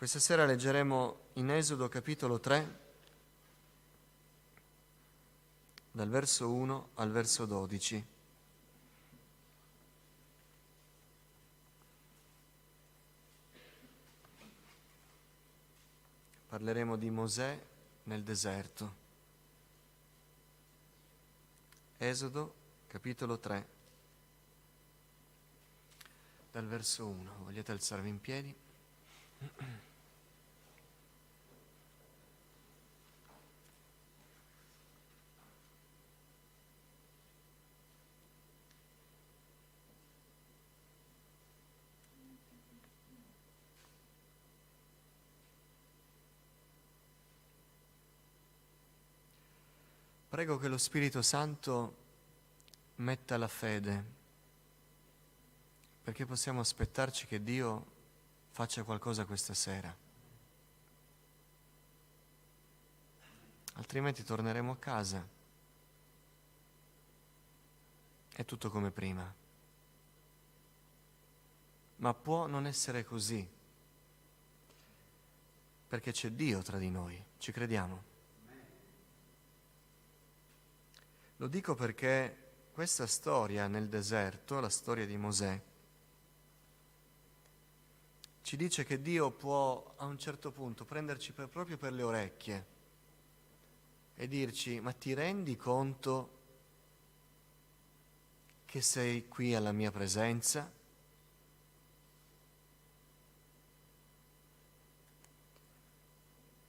Questa sera leggeremo in Esodo capitolo 3, dal verso 1 al verso 12. Parleremo di Mosè nel deserto. Esodo capitolo 3, dal verso 1. Vogliate alzarvi in piedi? Prego che lo Spirito Santo metta la fede, perché possiamo aspettarci che Dio faccia qualcosa questa sera. Altrimenti torneremo a casa. È tutto come prima. Ma può non essere così, perché c'è Dio tra di noi, ci crediamo? Lo dico perché questa storia nel deserto, la storia di Mosè, ci dice che Dio può a un certo punto prenderci proprio per le orecchie e dirci: ma ti rendi conto che sei qui alla mia presenza?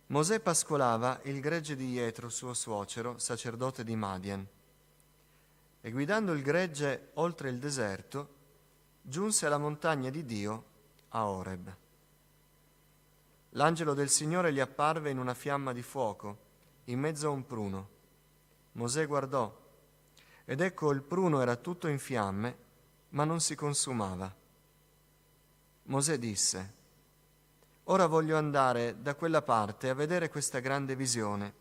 Mosè pascolava il gregge di Jetro, suo suocero, sacerdote di Madian, e guidando il gregge oltre il deserto, giunse alla montagna di Dio, a Oreb. L'angelo del Signore gli apparve in una fiamma di fuoco, in mezzo a un pruno. Mosè guardò, ed ecco il pruno era tutto in fiamme, ma non si consumava. Mosè disse: ora voglio andare da quella parte a vedere questa grande visione,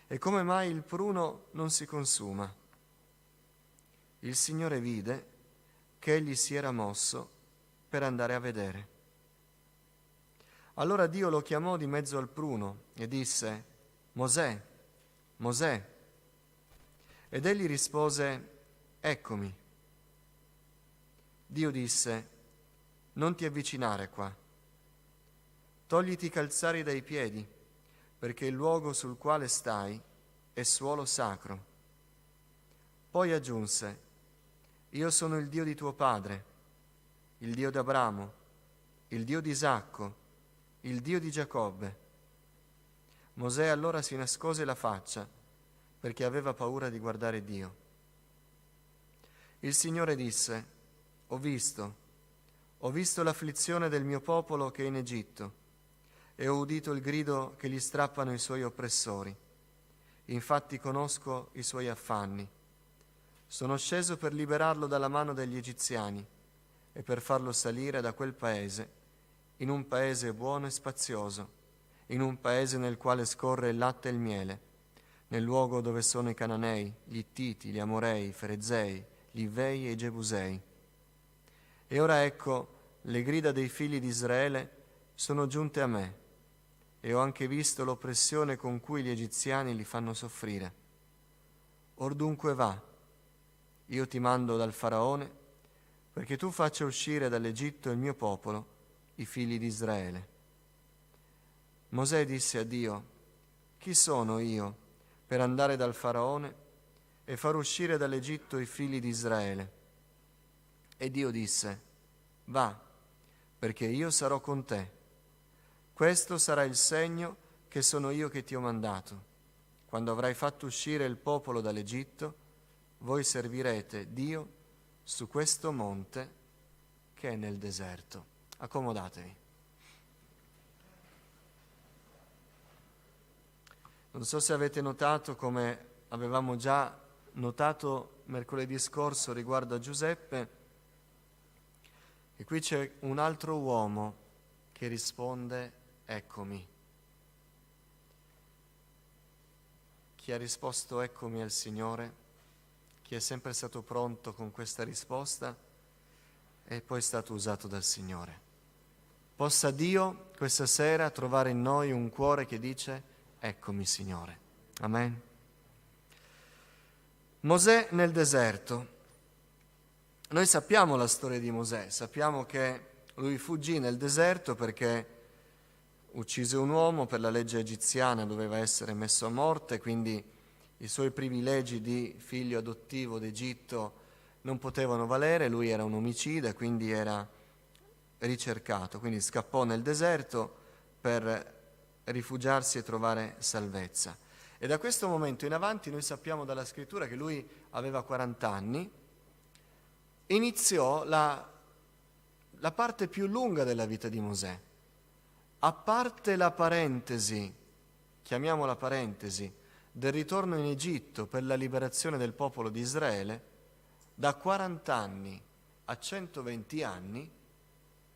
e come mai il pruno non si consuma. Il Signore vide che egli si era mosso per andare a vedere. Allora Dio lo chiamò di mezzo al pruno e disse: Mosè, Mosè. Ed egli rispose: eccomi. Dio disse: non ti avvicinare qua. Togliti i calzari dai piedi, perché il luogo sul quale stai è suolo sacro. Poi aggiunse: io sono il Dio di tuo padre, il Dio di Abramo, il Dio di Isacco, il Dio di Giacobbe. Mosè allora si nascose la faccia, perché aveva paura di guardare Dio. Il Signore disse: ho visto l'afflizione del mio popolo che è in Egitto, e ho udito il grido che gli strappano i suoi oppressori. Infatti conosco i suoi affanni. Sono sceso per liberarlo dalla mano degli egiziani e per farlo salire da quel paese, in un paese buono e spazioso, in un paese nel quale scorre il latte e il miele, nel luogo dove sono i Cananei, gli Ittiti, gli Amorei, i Ferezei, gli Ivei e i Gebusei. E ora ecco, le grida dei figli di Israele sono giunte a me, e ho anche visto l'oppressione con cui gli egiziani li fanno soffrire. Or dunque va, io ti mando dal Faraone, perché tu faccia uscire dall'Egitto il mio popolo, i figli di Israele. Mosè disse a Dio: chi sono io per andare dal Faraone e far uscire dall'Egitto i figli di Israele? E Dio disse: va, perché io sarò con te. Questo sarà il segno che sono io che ti ho mandato. Quando avrai fatto uscire il popolo dall'Egitto, voi servirete Dio su questo monte che è nel deserto. Accomodatevi. Non so se avete notato, come avevamo già notato mercoledì scorso riguardo a Giuseppe, e qui c'è un altro uomo che risponde: eccomi. Chi ha risposto eccomi al Signore, chi è sempre stato pronto con questa risposta, è poi stato usato dal Signore. Possa Dio questa sera trovare in noi un cuore che dice: eccomi, Signore. Amen. Mosè nel deserto. Noi sappiamo la storia di Mosè, sappiamo che lui fuggì nel deserto perché uccise un uomo, per la legge egiziana doveva essere messo a morte, quindi i suoi privilegi di figlio adottivo d'Egitto non potevano valere, lui era un omicida, quindi era ricercato, quindi scappò nel deserto per rifugiarsi e trovare salvezza. E da questo momento in avanti noi sappiamo dalla scrittura che lui aveva 40 anni, iniziò la parte più lunga della vita di Mosè. A parte la parentesi, chiamiamola parentesi, del ritorno in Egitto per la liberazione del popolo di Israele, da 40 anni a 120 anni,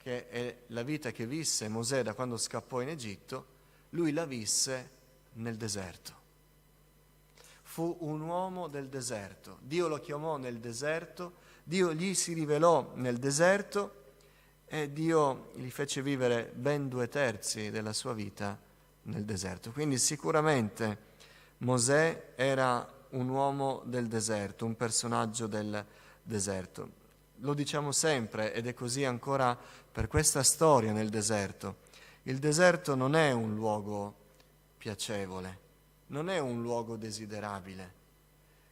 che è la vita che visse Mosè da quando scappò in Egitto, lui la visse nel deserto. Fu un uomo del deserto. Dio lo chiamò nel deserto, Dio gli si rivelò nel deserto e Dio gli fece vivere ben 2/3 della sua vita nel deserto. Quindi sicuramente Mosè era un uomo del deserto, un personaggio del deserto. Lo diciamo sempre ed è così ancora per questa storia nel deserto. Il deserto non è un luogo piacevole, non è un luogo desiderabile.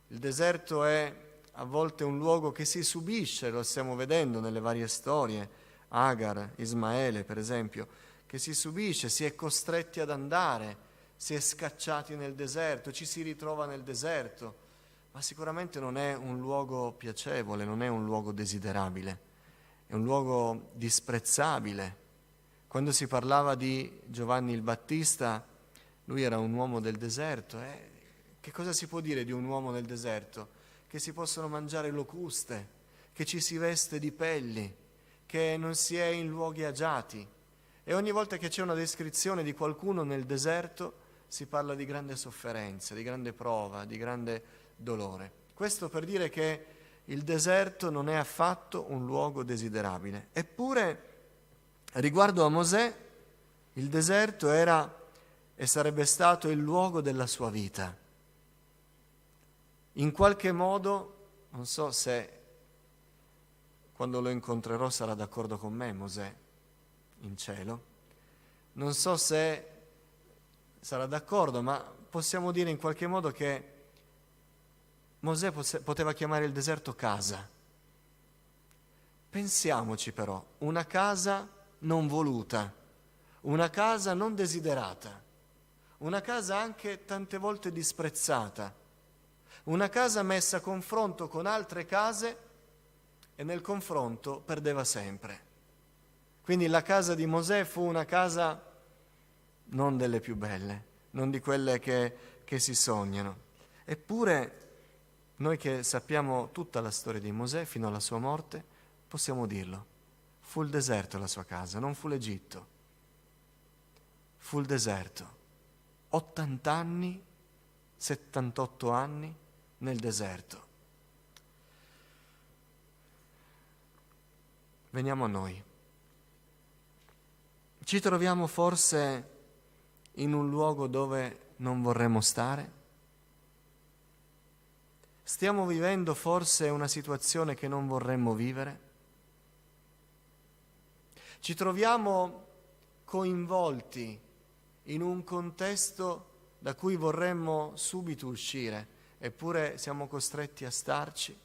Il deserto è a volte un luogo che si subisce, lo stiamo vedendo nelle varie storie, Agar, Ismaele per esempio, che si subisce, si è costretti ad andare, si è scacciati nel deserto, ci si ritrova nel deserto, ma sicuramente non è un luogo piacevole, non è un luogo desiderabile, è un luogo disprezzabile. Quando si parlava di Giovanni il Battista, lui era un uomo del deserto. Che cosa si può dire di un uomo del deserto? Che si possono mangiare locuste, che ci si veste di pelli, che non si è in luoghi agiati. E ogni volta che c'è una descrizione di qualcuno nel deserto si parla di grande sofferenza, di grande prova, di grande dolore. Questo per dire che il deserto non è affatto un luogo desiderabile. Eppure, riguardo a Mosè, il deserto era e sarebbe stato il luogo della sua vita. In qualche modo, non so se quando lo incontrerò sarà d'accordo con me Mosè in cielo, non so se sarà d'accordo, ma possiamo dire in qualche modo che Mosè poteva chiamare il deserto casa. Pensiamoci però, una casa non voluta, una casa non desiderata, una casa anche tante volte disprezzata, una casa messa a confronto con altre case e nel confronto perdeva sempre. Quindi la casa di Mosè fu una casa non delle più belle, non di quelle che si sognano. Eppure noi che sappiamo tutta la storia di Mosè fino alla sua morte, possiamo dirlo. Fu il deserto la sua casa, non fu l'Egitto. Fu il deserto. 80 anni, 78 anni nel deserto. Veniamo a noi. Ci troviamo forse in un luogo dove non vorremmo stare? Stiamo vivendo forse una situazione che non vorremmo vivere? Ci troviamo coinvolti in un contesto da cui vorremmo subito uscire, eppure siamo costretti a starci?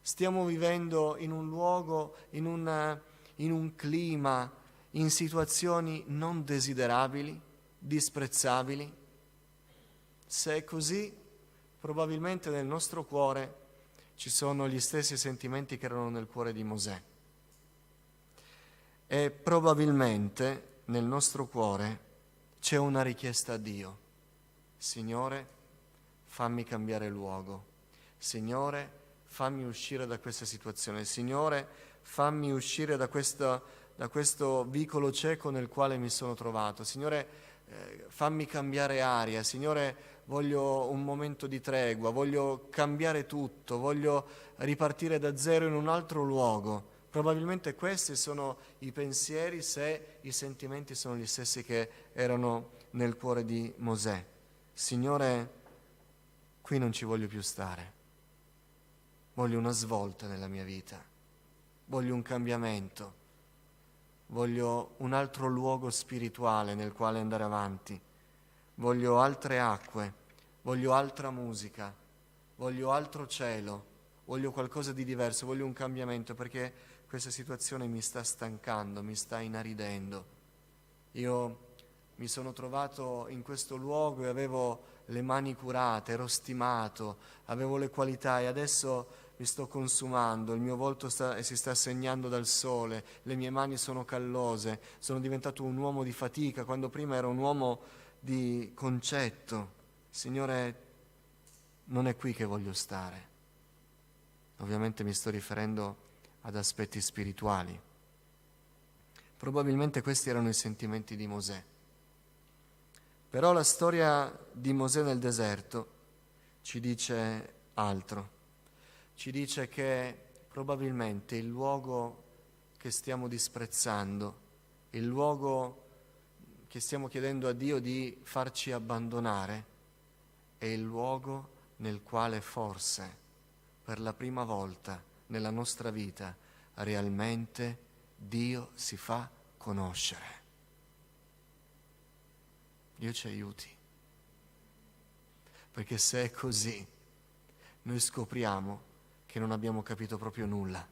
Stiamo vivendo in un luogo, in un clima, in situazioni non desiderabili, disprezzabili? Se è così, probabilmente nel nostro cuore ci sono gli stessi sentimenti che erano nel cuore di Mosè. E probabilmente nel nostro cuore c'è una richiesta a Dio. Signore, fammi cambiare luogo. Signore, fammi uscire da questa situazione. Signore, fammi uscire da questo vicolo cieco nel quale mi sono trovato. Signore, fammi cambiare aria. Signore, voglio un momento di tregua, voglio cambiare tutto, voglio ripartire da zero in un altro luogo. Probabilmente questi sono i pensieri, se i sentimenti sono gli stessi che erano nel cuore di Mosè. Signore, qui non ci voglio più stare. Voglio una svolta nella mia vita. Voglio un cambiamento. Voglio un altro luogo spirituale nel quale andare avanti. Voglio altre acque. Voglio altra musica. Voglio altro cielo. Voglio qualcosa di diverso. Voglio un cambiamento, perché questa situazione mi sta stancando, mi sta inaridendo. Io mi sono trovato in questo luogo e avevo le mani curate, ero stimato, avevo le qualità, e adesso mi sto consumando, il mio volto si sta segnando dal sole, le mie mani sono callose, sono diventato un uomo di fatica quando prima ero un uomo di concetto. Signore, non è qui che voglio stare. Ovviamente mi sto riferendo ad aspetti spirituali. Probabilmente questi erano i sentimenti di Mosè. Però la storia di Mosè nel deserto ci dice altro. Ci dice che probabilmente il luogo che stiamo disprezzando, il luogo che stiamo chiedendo a Dio di farci abbandonare, è il luogo nel quale forse per la prima volta nella nostra vita realmente Dio si fa conoscere. Dio ci aiuti, perché se è così noi scopriamo che non abbiamo capito proprio nulla.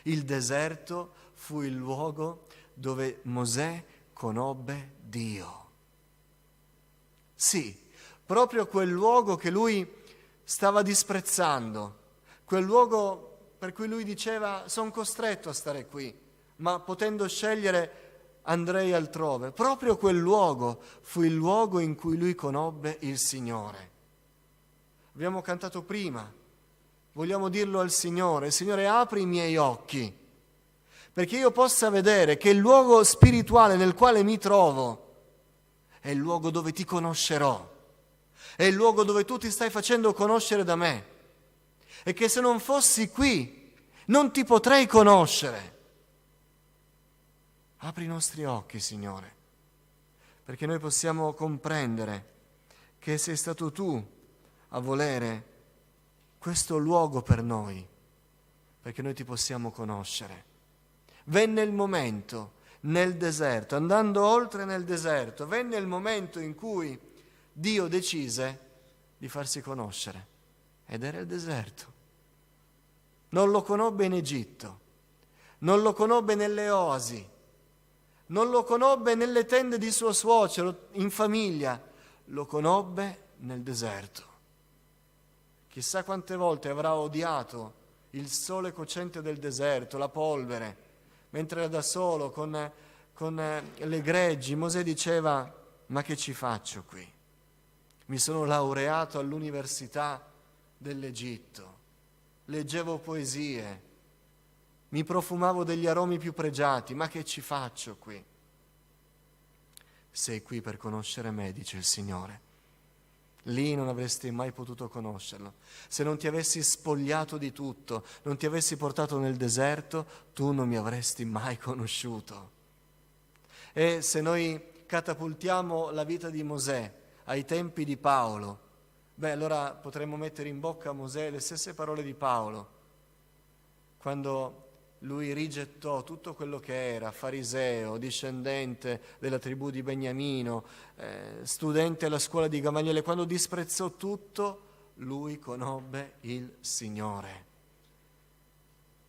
Il deserto fu il luogo dove Mosè conobbe Dio. Sì, proprio quel luogo che lui stava disprezzando, quel luogo per cui lui diceva: sono costretto a stare qui, ma potendo scegliere andrei altrove. Proprio quel luogo fu il luogo in cui lui conobbe il Signore. Abbiamo cantato prima, vogliamo dirlo al Signore: Signore, apri i miei occhi, perché io possa vedere che il luogo spirituale nel quale mi trovo è il luogo dove ti conoscerò, è il luogo dove tu ti stai facendo conoscere da me, e che se non fossi qui non ti potrei conoscere. Apri i nostri occhi, Signore, perché noi possiamo comprendere che sei stato tu a volere questo luogo per noi, perché noi ti possiamo conoscere. Venne il momento nel deserto, andando oltre nel deserto, venne il momento in cui Dio decise di farsi conoscere, ed era il deserto. Non lo conobbe in Egitto, non lo conobbe nelle oasi, non lo conobbe nelle tende di suo suocero, in famiglia, lo conobbe nel deserto. Chissà quante volte avrà odiato il sole cocente del deserto, la polvere, mentre era da solo con le greggi. Mosè diceva: ma che ci faccio qui? Mi sono laureato all'università dell'Egitto, leggevo poesie, mi profumavo degli aromi più pregiati, ma che ci faccio qui? Sei qui per conoscere me, dice il Signore. Lì non avresti mai potuto conoscerlo. Se non ti avessi spogliato di tutto, non ti avessi portato nel deserto, tu non mi avresti mai conosciuto. E se noi catapultiamo la vita di Mosè ai tempi di Paolo, allora potremmo mettere in bocca a Mosè le stesse parole di Paolo, quando lui rigettò tutto quello che era, fariseo, discendente della tribù di Beniamino, studente alla scuola di Gamaliele. Quando disprezzò tutto, lui conobbe il Signore.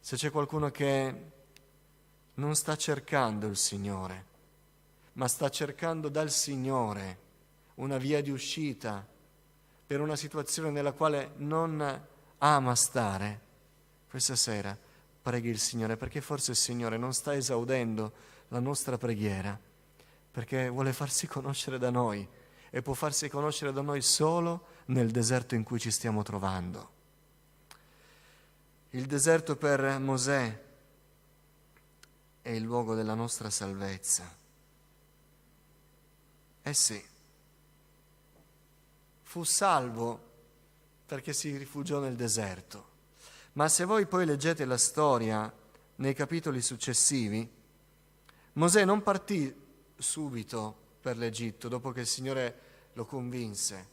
Se c'è qualcuno che non sta cercando il Signore, ma sta cercando dal Signore una via di uscita per una situazione nella quale non ama stare, questa sera preghi il Signore, perché forse il Signore non sta esaudendo la nostra preghiera, perché vuole farsi conoscere da noi, e può farsi conoscere da noi solo nel deserto in cui ci stiamo trovando. Il deserto per Mosè è il luogo della nostra salvezza. Eh sì, fu salvo perché si rifugiò nel deserto, Ma se voi poi leggete la storia nei capitoli successivi, Mosè non partì subito per l'Egitto dopo che il Signore lo convinse.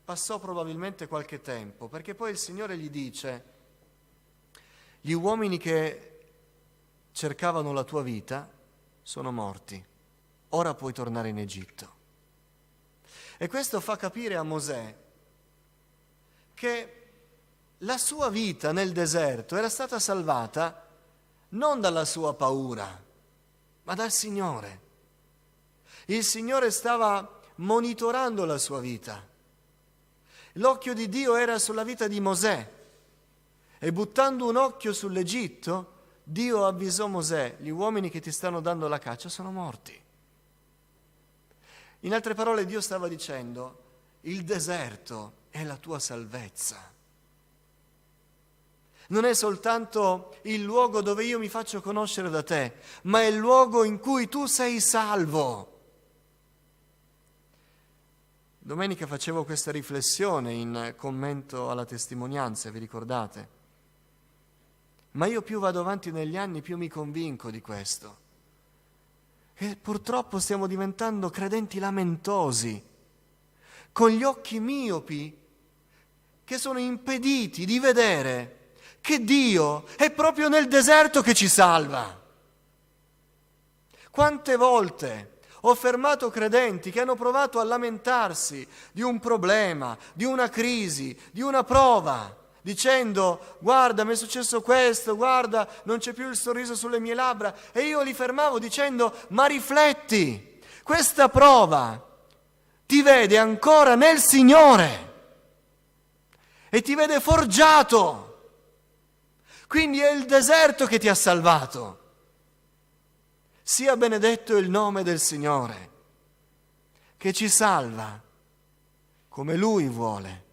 Passò probabilmente qualche tempo, perché poi il Signore gli dice: gli uomini che cercavano la tua vita sono morti, ora puoi tornare in Egitto. E questo fa capire a Mosè che la sua vita nel deserto era stata salvata non dalla sua paura, ma dal Signore. Il Signore stava monitorando la sua vita. L'occhio di Dio era sulla vita di Mosè e buttando un occhio sull'Egitto, Dio avvisò Mosè: gli uomini che ti stanno dando la caccia sono morti. In altre parole, Dio stava dicendo: il deserto è la tua salvezza. Non è soltanto il luogo dove io mi faccio conoscere da te, ma è il luogo in cui tu sei salvo. Domenica facevo questa riflessione in commento alla testimonianza, vi ricordate? Ma io più vado avanti negli anni, più mi convinco di questo. Che purtroppo stiamo diventando credenti lamentosi, con gli occhi miopi, che sono impediti di vedere che Dio è proprio nel deserto che ci salva. Quante volte ho fermato credenti che hanno provato a lamentarsi di un problema, di una crisi, di una prova, dicendo: guarda, mi è successo questo, guarda, non c'è più il sorriso sulle mie labbra, e io li fermavo dicendo: ma rifletti, questa prova ti vede ancora nel Signore e ti vede forgiato. Quindi è il deserto che ti ha salvato. Sia benedetto il nome del Signore, che ci salva come Lui vuole.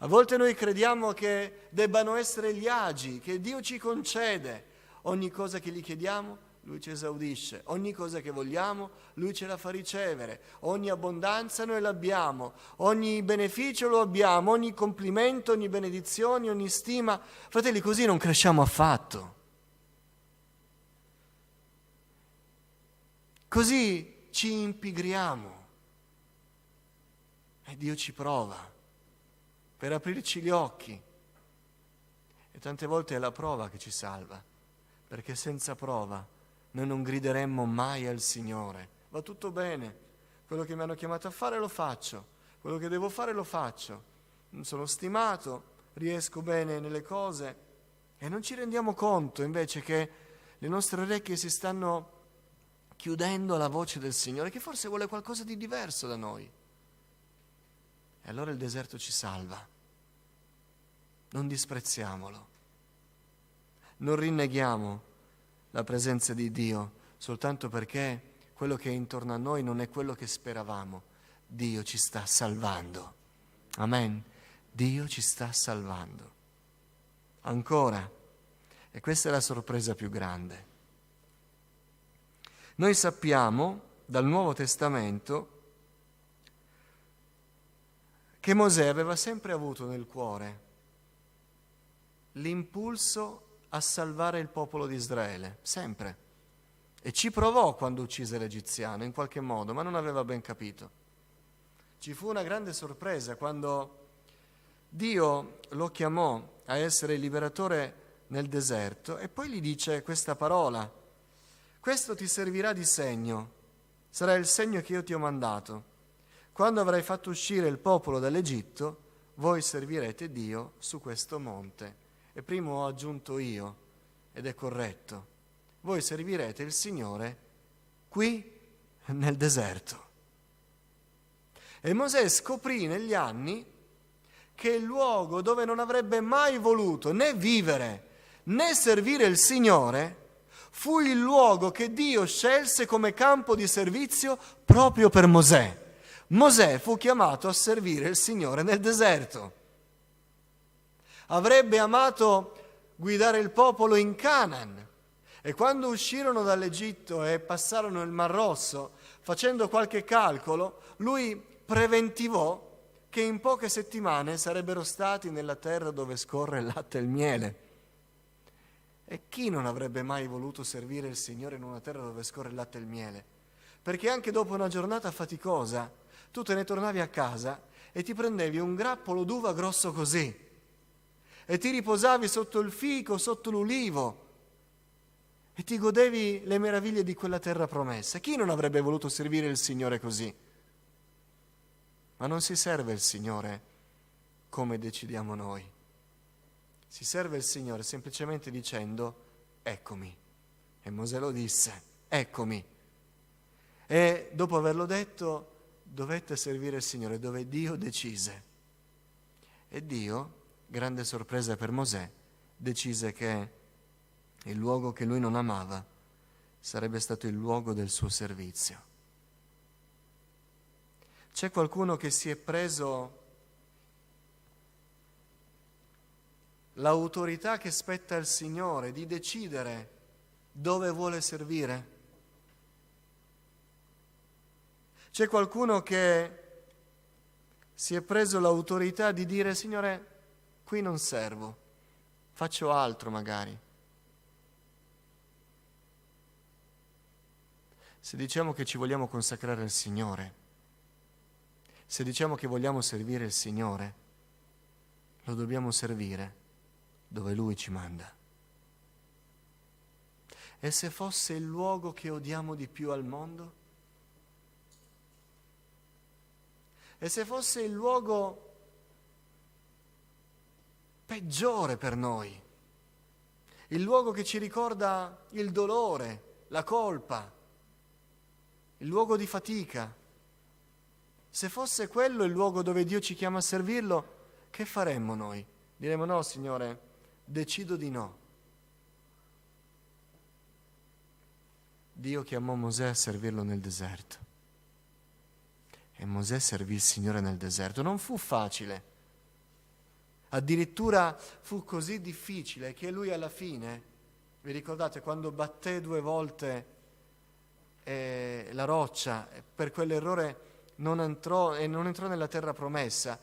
A volte noi crediamo che debbano essere gli agi, che Dio ci concede. Ogni cosa che gli chiediamo, Lui ci esaudisce. Ogni cosa che vogliamo, Lui ce la fa ricevere. Ogni abbondanza noi l'abbiamo. Ogni beneficio lo abbiamo. Ogni complimento, ogni benedizione, ogni stima. Fratelli, così non cresciamo affatto. Così ci impigriamo. E Dio ci prova per aprirci gli occhi. E tante volte è la prova che ci salva, perché senza prova noi non grideremmo mai al Signore: va tutto bene, quello che mi hanno chiamato a fare lo faccio, quello che devo fare lo faccio, sono stimato, riesco bene nelle cose. E non ci rendiamo conto invece che le nostre orecchie si stanno chiudendo alla voce del Signore, che forse vuole qualcosa di diverso da noi. E allora il deserto ci salva. Non disprezziamolo. Non rinneghiamo la presenza di Dio soltanto perché quello che è intorno a noi non è quello che speravamo. Dio ci sta salvando. Amen. Dio ci sta salvando. Ancora. E questa è la sorpresa più grande. Noi sappiamo dal Nuovo Testamento che Mosè aveva sempre avuto nel cuore l'impulso a salvare il popolo di Israele, sempre. E ci provò quando uccise l'egiziano, in qualche modo, ma non aveva ben capito. Ci fu una grande sorpresa quando Dio lo chiamò a essere il liberatore nel deserto e poi gli dice questa parola: questo ti servirà di segno, sarà il segno che io ti ho mandato. Quando avrai fatto uscire il popolo dall'Egitto, voi servirete Dio su questo monte. E prima ho aggiunto io, ed è corretto, voi servirete il Signore qui nel deserto. E Mosè scoprì negli anni che il luogo dove non avrebbe mai voluto né vivere né servire il Signore fu il luogo che Dio scelse come campo di servizio proprio per Mosè. Mosè fu chiamato a servire il Signore nel deserto. Avrebbe amato guidare il popolo in Canaan e quando uscirono dall'Egitto e passarono il Mar Rosso, facendo qualche calcolo, lui preventivò che in poche settimane sarebbero stati nella terra dove scorre il latte e il miele. E chi non avrebbe mai voluto servire il Signore in una terra dove scorre il latte e il miele? Perché anche dopo una giornata faticosa, tu te ne tornavi a casa e ti prendevi un grappolo d'uva grosso così e ti riposavi sotto il fico, sotto l'ulivo e ti godevi le meraviglie di quella terra promessa. Chi non avrebbe voluto servire il Signore così? Ma non si serve il Signore come decidiamo noi. Si serve il Signore semplicemente dicendo: eccomi. E Mosè lo disse: eccomi. E dopo averlo detto, dovette servire il Signore dove Dio decise. E Dio, grande sorpresa per Mosè, decise che il luogo che lui non amava sarebbe stato il luogo del suo servizio. C'è qualcuno che si è preso l'autorità che spetta al Signore di decidere dove vuole servire? C'è qualcuno che si è preso l'autorità di dire: Signore, qui non servo, faccio altro magari. Se diciamo che ci vogliamo consacrare al Signore, se diciamo che vogliamo servire il Signore, lo dobbiamo servire dove Lui ci manda. E se fosse il luogo che odiamo di più al mondo? E se fosse il luogo peggiore per noi? Il luogo che ci ricorda il dolore, la colpa, il luogo di fatica? Se fosse quello il luogo dove Dio ci chiama a servirlo, che faremmo noi? Diremmo: no, Signore, decido di no. Dio chiamò Mosè a servirlo nel deserto. E Mosè servì il Signore nel deserto. Non fu facile. Addirittura fu così difficile che lui alla fine, vi ricordate, quando batté 2 volte la roccia, per quell'errore non entrò nella terra promessa,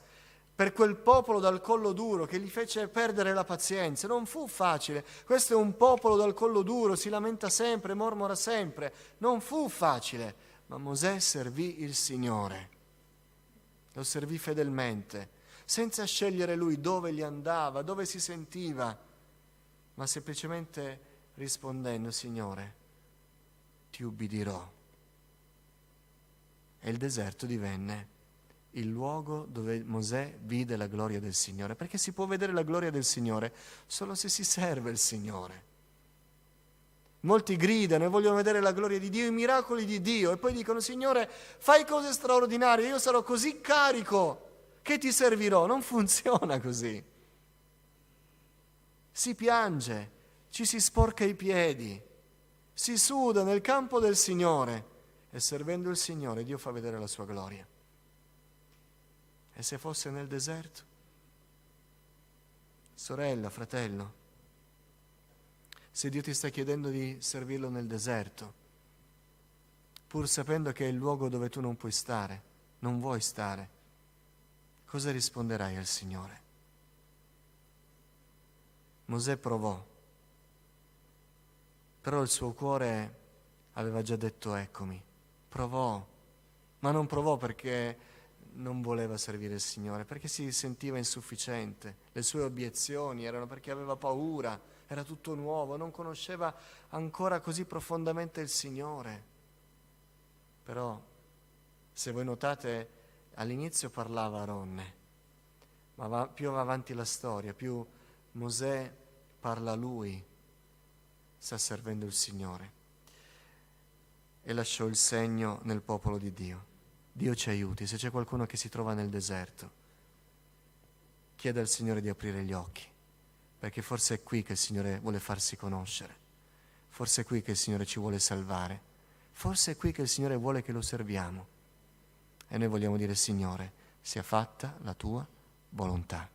per quel popolo dal collo duro che gli fece perdere la pazienza. Non fu facile. Questo è un popolo dal collo duro, si lamenta sempre, mormora sempre. Non fu facile, ma Mosè servì il Signore. Lo servì fedelmente, senza scegliere lui dove gli andava, dove si sentiva, ma semplicemente rispondendo: Signore, ti ubbidirò. E il deserto divenne il luogo dove Mosè vide la gloria del Signore, perché si può vedere la gloria del Signore solo se si serve il Signore. Molti gridano e vogliono vedere la gloria di Dio, i miracoli di Dio, e poi dicono: Signore, fai cose straordinarie, io sarò così carico che ti servirò. Non funziona così. Si piange, ci si sporca i piedi, si suda nel campo del Signore, e servendo il Signore Dio fa vedere la sua gloria. E se fosse nel deserto? Sorella, fratello, se Dio ti sta chiedendo di servirlo nel deserto, pur sapendo che è il luogo dove tu non puoi stare, non vuoi stare, cosa risponderai al Signore? Mosè provò, però il suo cuore aveva già detto: eccomi. Provò, ma non provò perché non voleva servire il Signore, perché si sentiva insufficiente. Le sue obiezioni erano perché aveva paura, era tutto nuovo, non conosceva ancora così profondamente il Signore. Però, se voi notate, all'inizio parlava Aronne, ma più va avanti la storia, più Mosè parla a lui, sta servendo il Signore. E lasciò il segno nel popolo di Dio. Dio ci aiuti. Se c'è qualcuno che si trova nel deserto, chieda al Signore di aprire gli occhi, perché forse è qui che il Signore vuole farsi conoscere, forse è qui che il Signore ci vuole salvare, forse è qui che il Signore vuole che lo serviamo. E noi vogliamo dire: Signore, sia fatta la tua volontà.